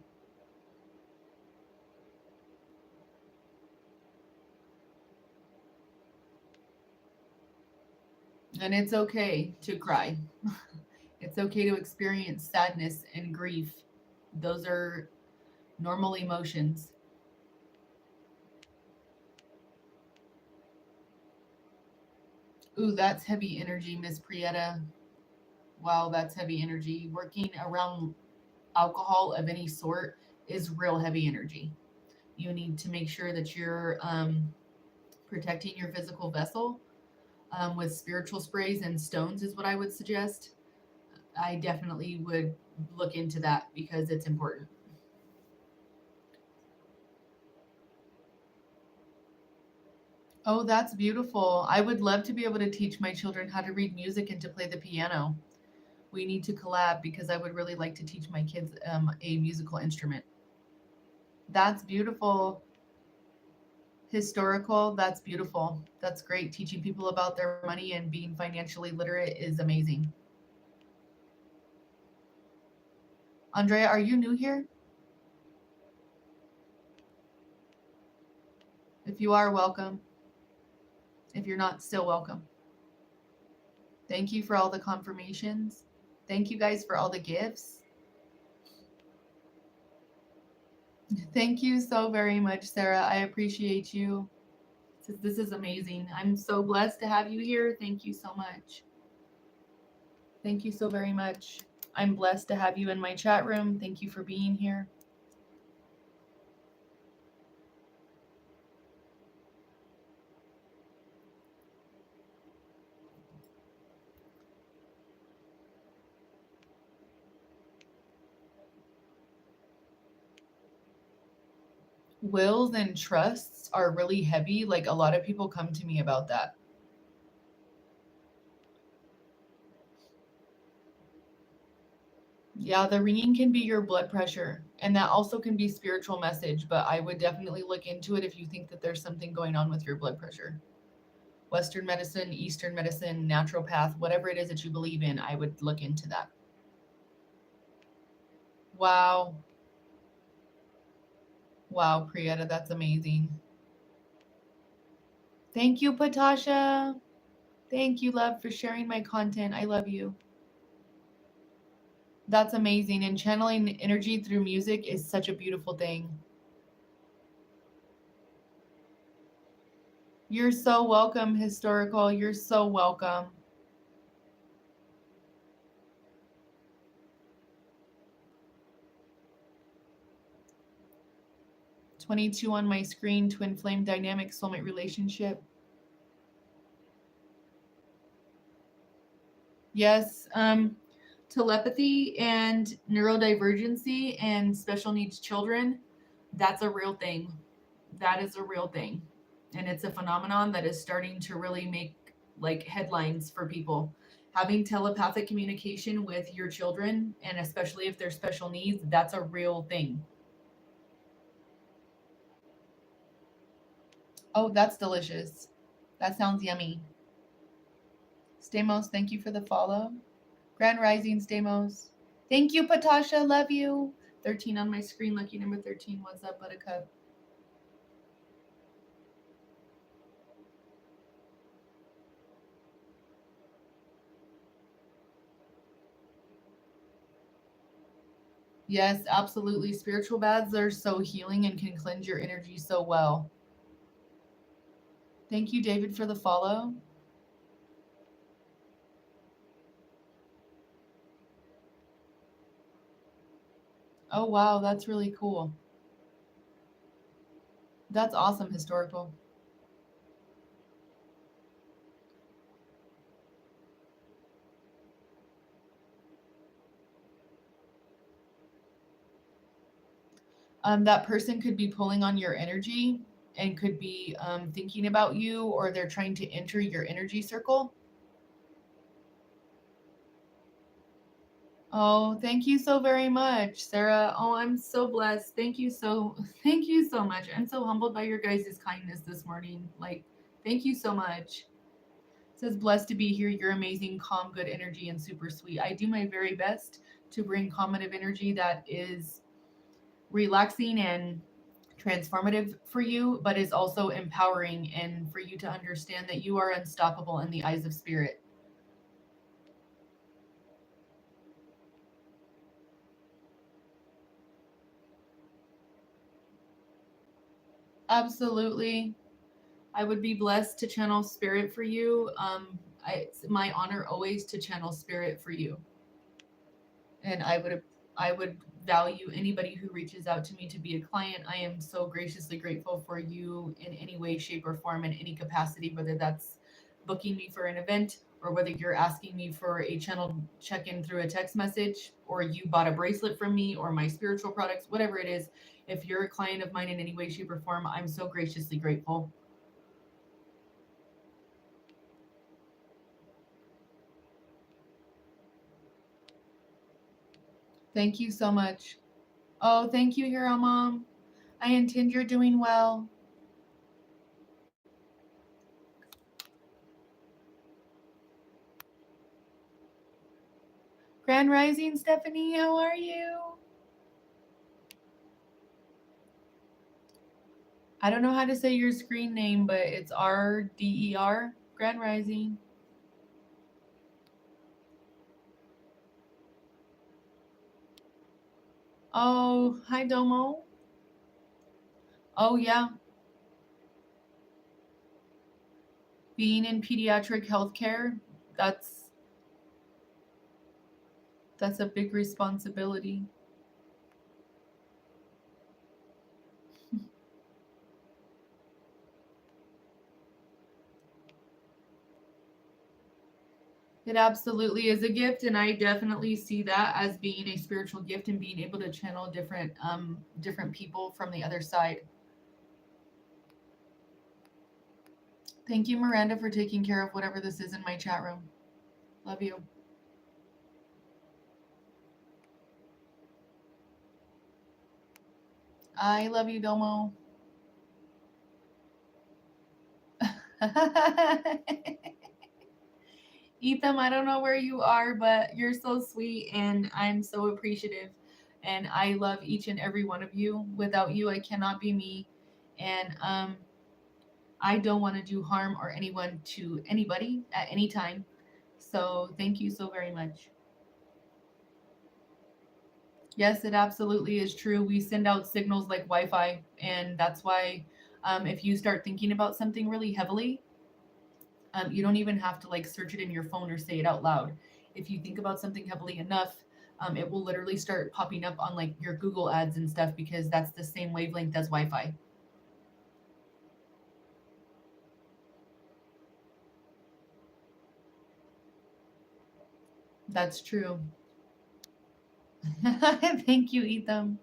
And it's okay to cry. It's okay to experience sadness and grief. Those are normal emotions. Ooh, that's heavy energy, Miss Prieta. Wow, that's heavy energy. Working around alcohol of any sort is real heavy energy. You need to make sure that you're protecting your physical vessel with spiritual sprays and stones, is what I would suggest. I definitely would look into that because it's important. Oh, that's beautiful. I would love to be able to teach my children how to read music and to play the piano. We need to collab because I would really like to teach my kids a musical instrument. That's beautiful. Historical, that's beautiful. That's great. Teaching people about their money and being financially literate is amazing. Andrea, are you new here? If you are, welcome. If you're not, still welcome. Thank you for all the confirmations. Thank you guys for all the gifts. Thank you so very much, Sarah. I appreciate you. This is amazing. I'm so blessed to have you here. Thank you so much. Thank you so very much. I'm blessed to have you in my chat room. Thank you for being here. Wills and trusts are really heavy. Like a lot of people come to me about that. Yeah, the ringing can be your blood pressure, and that also can be spiritual message, but I would definitely look into it if you think that there's something going on with your blood pressure. Western medicine, Eastern medicine, naturopath, whatever it is that you believe in, I would look into that. Wow. Wow, Prieta, that's amazing. Thank you, Patasha. Thank you, love, for sharing my content. I love you. That's amazing. And channeling energy through music is such a beautiful thing. You're so welcome, Historical. You're so welcome. "22 on my screen, twin flame dynamic soulmate relationship." Yes. telepathy and neurodivergency and special needs children, that's a real thing. That is a real thing. And it's a phenomenon that is starting to really make like headlines for people. Having telepathic communication with your children, and especially if they're special needs, that's a real thing. Oh, that's delicious. That sounds yummy. Stamos, thank you for the follow. Grand Rising, Stamos. Thank you, Patasha. Love you. 13 on my screen. Lucky number 13. What's up, Buttercup? Yes, absolutely. Spiritual baths are so healing and can cleanse your energy so well. Thank you, David, for the follow. Oh, wow. That's really cool. That's awesome, historical. That person could be pulling on your energy and could be thinking about you, or they're trying to enter your energy circle. Oh, thank you so very much, Sarah. Oh, I'm so blessed. Thank you so much. I'm so humbled by your guys' kindness this morning. Like, thank you so much. It says blessed to be here. You're amazing, calm, good energy, and super sweet. I do my very best to bring calmative energy that is relaxing and transformative for you, but is also empowering and for you to understand that you are unstoppable in the eyes of spirit. Absolutely. I would be blessed to channel spirit for you. It's my honor always to channel spirit for you. And I would value anybody who reaches out to me to be a client. I am so graciously grateful for you in any way, shape, or form, in any capacity, whether that's booking me for an event or whether you're asking me for a channel check-in through a text message, or you bought a bracelet from me or my spiritual products, whatever it is. If you're a client of mine in any way, shape, or form, I'm so graciously grateful. Thank you so much. Oh, thank you, Hero Mom. I intend you're doing well. Grand Rising, Stephanie, how are you? I don't know how to say your screen name, but it's RDER. Grand Rising. Oh, hi, Domo. Oh, yeah. Being in pediatric healthcare, that's that's a big responsibility. It absolutely is a gift, and I definitely see that as being a spiritual gift and being able to channel different people from the other side. Thank you, Miranda, for taking care of whatever this is in my chat room. Love you. I love you, Domo. Ethan, I don't know where you are, but you're so sweet and I'm so appreciative. And I love each and every one of you. Without you, I cannot be me. And I don't want to do harm or anyone to anybody at any time. So thank you so very much. Yes, it absolutely is true. We send out signals like Wi Fi. And that's why if you start thinking about something really heavily, you don't even have to like search it in your phone or say it out loud. If you think about something heavily enough, it will literally start popping up on like your Google ads and stuff because that's the same wavelength as Wi Fi. That's true. Thank you, Ethan.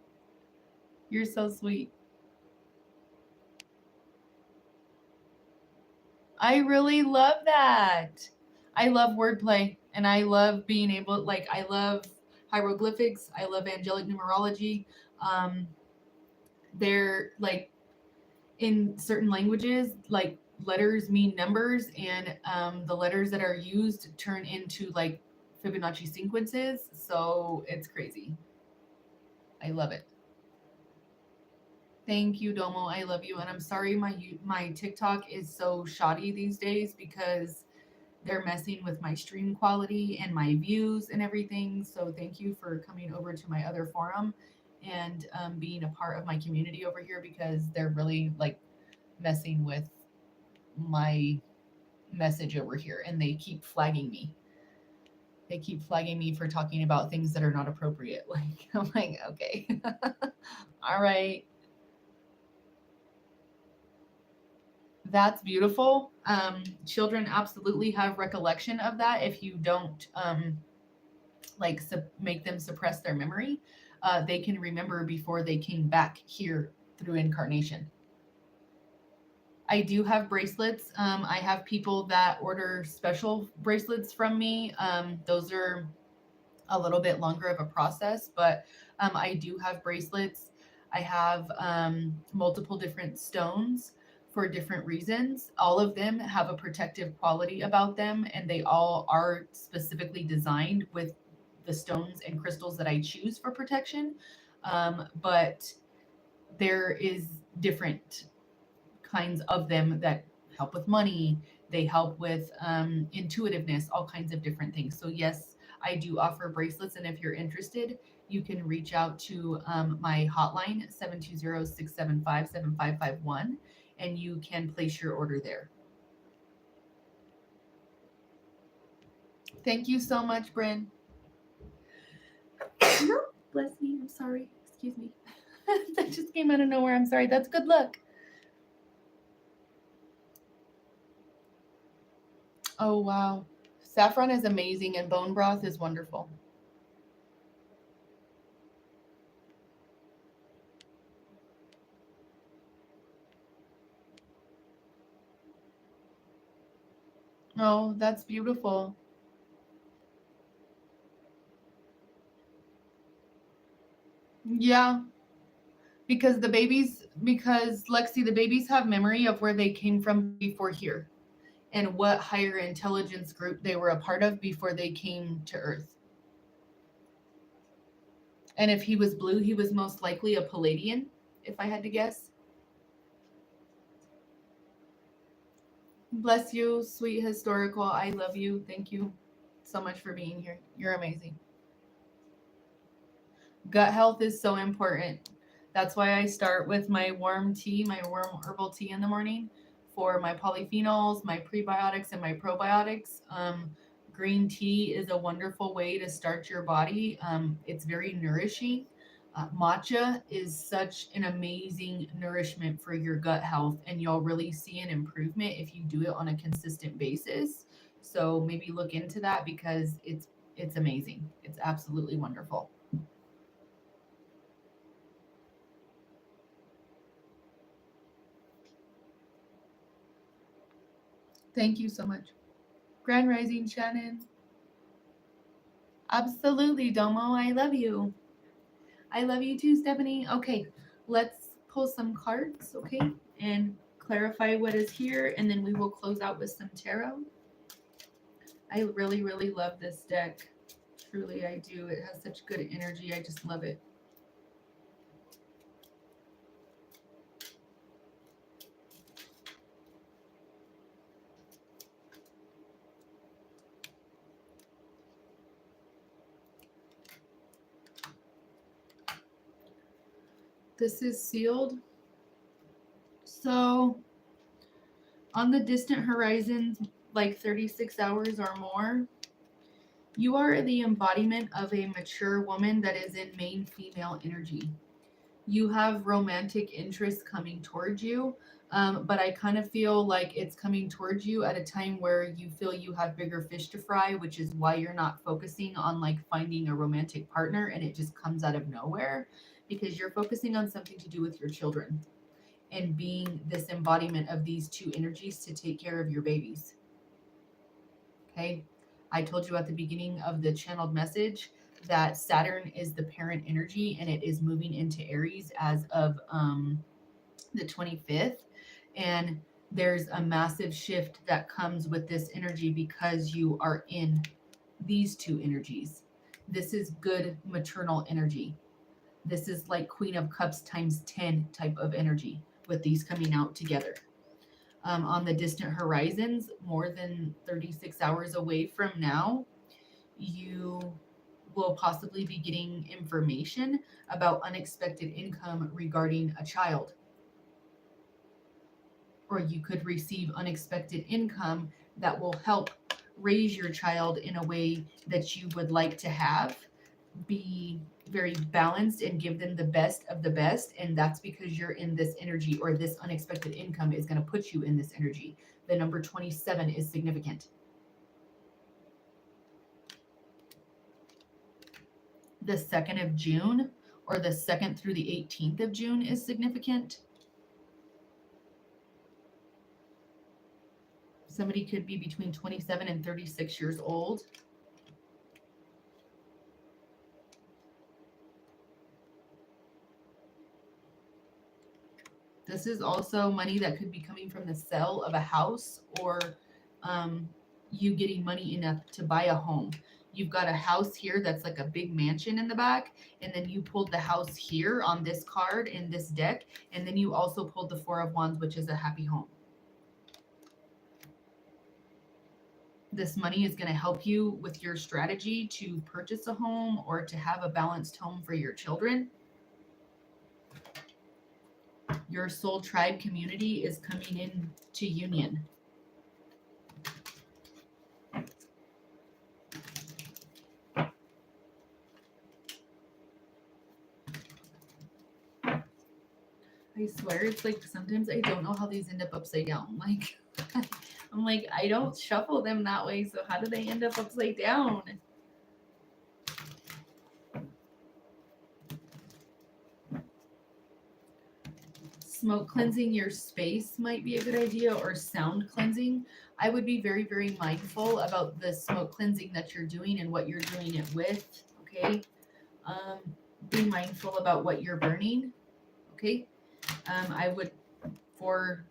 You're so sweet. I really love that. I love wordplay and I love being able, like, I love hieroglyphics. I love angelic numerology. Um, they're like in certain languages, like letters mean numbers, and the letters that are used turn into like Fibonacci sequences. So it's crazy. I love it. Thank you, Domo. I love you, and I'm sorry my TikTok is so shoddy these days because they're messing with my stream quality and my views and everything. So thank you for coming over to my other forum and being a part of my community over here because they're really like messing with my message over here and they keep flagging me. They keep flagging me for talking about things that are not appropriate. Like, I'm like, okay. All right. That's beautiful. Children absolutely have recollection of that if you don't like make them suppress their memory. They can remember before they came back here through incarnation. I do have bracelets. I have people that order special bracelets from me. Those are a little bit longer of a process, but I do have bracelets. I have multiple different stones for different reasons. All of them have a protective quality about them, and they all are specifically designed with the stones and crystals that I choose for protection. But there is different kinds of them that help with money. They help with intuitiveness, all kinds of different things. So, yes, I do offer bracelets. And if you're interested, you can reach out to my hotline, 720-675-7551, and you can place your order there. Thank you so much, Bryn. Bless me. I'm sorry. Excuse me. That just came out of nowhere. I'm sorry. That's good luck. Oh, wow. Saffron is amazing and bone broth is wonderful. Oh, that's beautiful. Yeah, because Lexi, the babies have memory of where they came from before here and what higher intelligence group they were a part of before they came to Earth. And if he was blue, he was most likely a Palladian, if I had to guess. Bless you, sweet historical. I love you. Thank you so much for being here. You're amazing. Gut health is so important. That's why I start with my warm tea, my warm herbal tea in the morning for my polyphenols, my prebiotics, and my probiotics. Green tea is a wonderful way to start your body. It's very nourishing. Matcha is such an amazing nourishment for your gut health, and you'll really see an improvement if you do it on a consistent basis. So maybe look into that because it's amazing. It's absolutely wonderful. Thank you so much. Grand Rising, Shannon. Absolutely, Domo. I love you. I love you too, Stephanie. Okay, let's pull some cards, okay, and clarify what is here, and then we will close out with some tarot. I really, really love this deck. Truly, I do. It has such good energy. I just love it. This is sealed. So, on the distant horizons, like 36 hours or more, you are the embodiment of a mature woman that is in main female energy. You have romantic interests coming towards you. But I kind of feel like it's coming towards you at a time where you feel you have bigger fish to fry, which is why you're not focusing on like finding a romantic partner and it just comes out of nowhere, because you're focusing on something to do with your children and being this embodiment of these two energies to take care of your babies. Okay. I told you at the beginning of the channeled message that Saturn is the parent energy and it is moving into Aries as of the 25th. And there's a massive shift that comes with this energy because you are in these two energies. This is good maternal energy. This is like Queen of Cups times 10 type of energy with these coming out together. On the distant horizons, more than 36 hours away from now, you will possibly be getting information about unexpected income regarding a child. Or you could receive unexpected income that will help raise your child in a way that you would like to have, be very balanced and give them the best of the best. And that's because you're in this energy, or this unexpected income is going to put you in this energy. The number 27 is significant. The 2nd of June, or the 2nd through the 18th of June, is significant. Somebody could be between 27 and 36 years old. This is also money that could be coming from the sale of a house, or you getting money enough to buy a home. You've got a house here that's like a big mansion in the back, and then you pulled the house here on this card in this deck, and then you also pulled the Four of Wands, which is a happy home. This money is going to help you with your strategy to purchase a home or to have a balanced home for your children. Your soul tribe community is coming in to union. I swear, it's like sometimes I don't know how these end up upside down. Like, I'm like, I don't shuffle them that way, so how do they end up upside down? Smoke cleansing your space might be a good idea, or sound cleansing. I would be very, very mindful about the smoke cleansing that you're doing and what you're doing it with. Okay. Be mindful about what you're burning. Okay. I would, for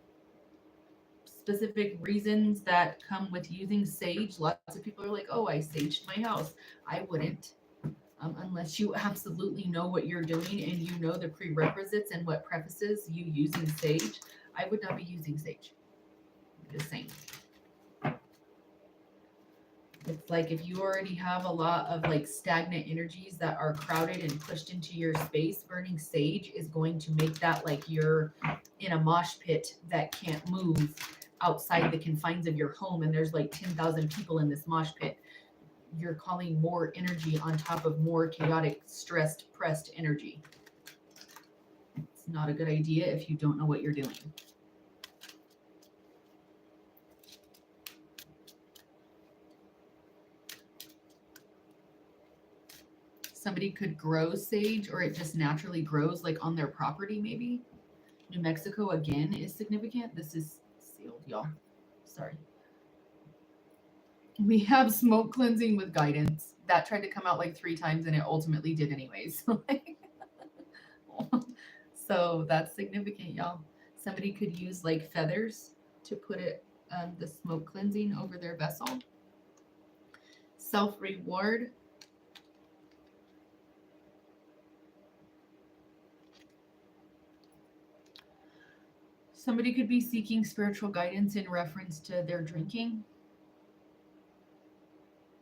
specific reasons that come with using sage, lots of people are like, oh, I saged my house. I wouldn't. Unless you absolutely know what you're doing and you know the prerequisites and what prefaces you using sage, I would not be using sage. I'm just saying. It's like if you already have a lot of like stagnant energies that are crowded and pushed into your space, burning sage is going to make that like you're in a mosh pit that can't move outside the confines of your home, and there's like 10,000 people in this mosh pit. You're calling more energy on top of more chaotic, stressed, pressed energy. It's not a good idea if you don't know what you're doing. Somebody could grow sage, or it just naturally grows like on their property, maybe. New Mexico again is significant. This is sealed, y'all. Sorry. We have smoke cleansing with guidance. That tried to come out like 3 times and it ultimately did anyways. So that's significant, y'all. Somebody could use like feathers to put it, the smoke cleansing over their vessel. Self reward. Somebody could be seeking spiritual guidance in reference to their drinking.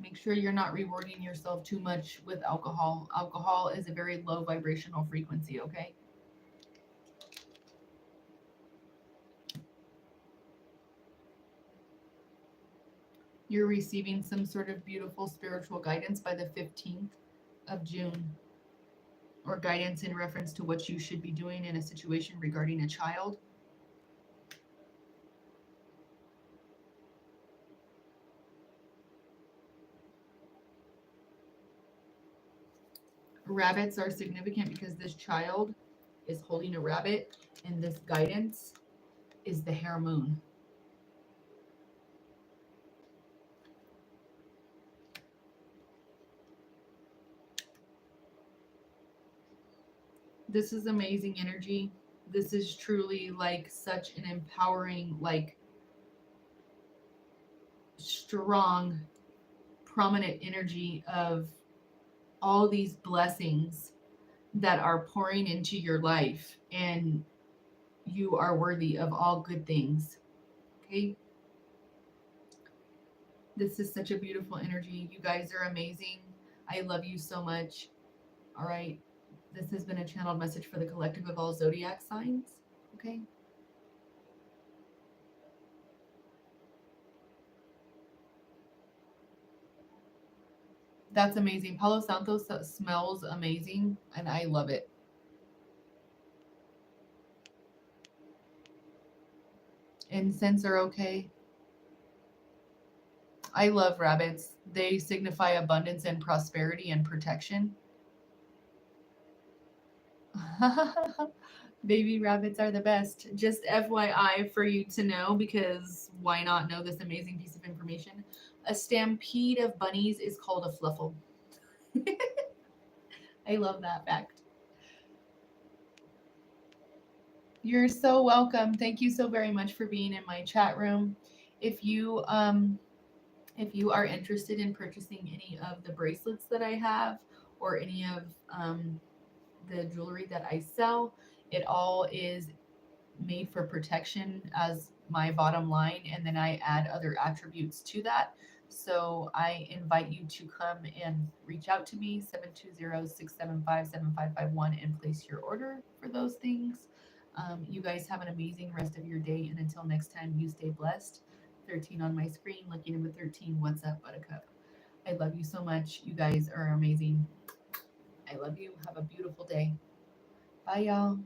Make sure you're not rewarding yourself too much with alcohol. Alcohol is a very low vibrational frequency, okay? You're receiving some sort of beautiful spiritual guidance by the 15th of June, or guidance in reference to what you should be doing in a situation regarding a child. Rabbits are significant because this child is holding a rabbit, and this guidance is the hare moon. This is amazing energy. This is truly like such an empowering, like strong, prominent energy of all these blessings that are pouring into your life, and you are worthy of all good things. Okay. This is such a beautiful energy. You guys are amazing. I love you so much. All right. This has been a channeled message for the collective of all zodiac signs. Okay. That's amazing. Palo Santo smells amazing, and I love it. Incense are okay. I love rabbits. They signify abundance and prosperity and protection. Baby rabbits are the best. Just FYI for you to know, because why not know this amazing piece of information? A stampede of bunnies is called a fluffle. I love that fact. You're so welcome. Thank you so very much for being in my chat room. If you if you are interested in purchasing any of the bracelets that I have, or any of the jewelry that I sell, it all is made for protection as my bottom line, and then I add other attributes to that. So I invite you to come and reach out to me, 720-675-7551, and place your order for those things. You guys have an amazing rest of your day, and until next time, you stay blessed. 13 on my screen, lucky number 13. What's up, Buttercup? I love you so much. You guys are amazing. I love you. Have a beautiful day. Bye, y'all.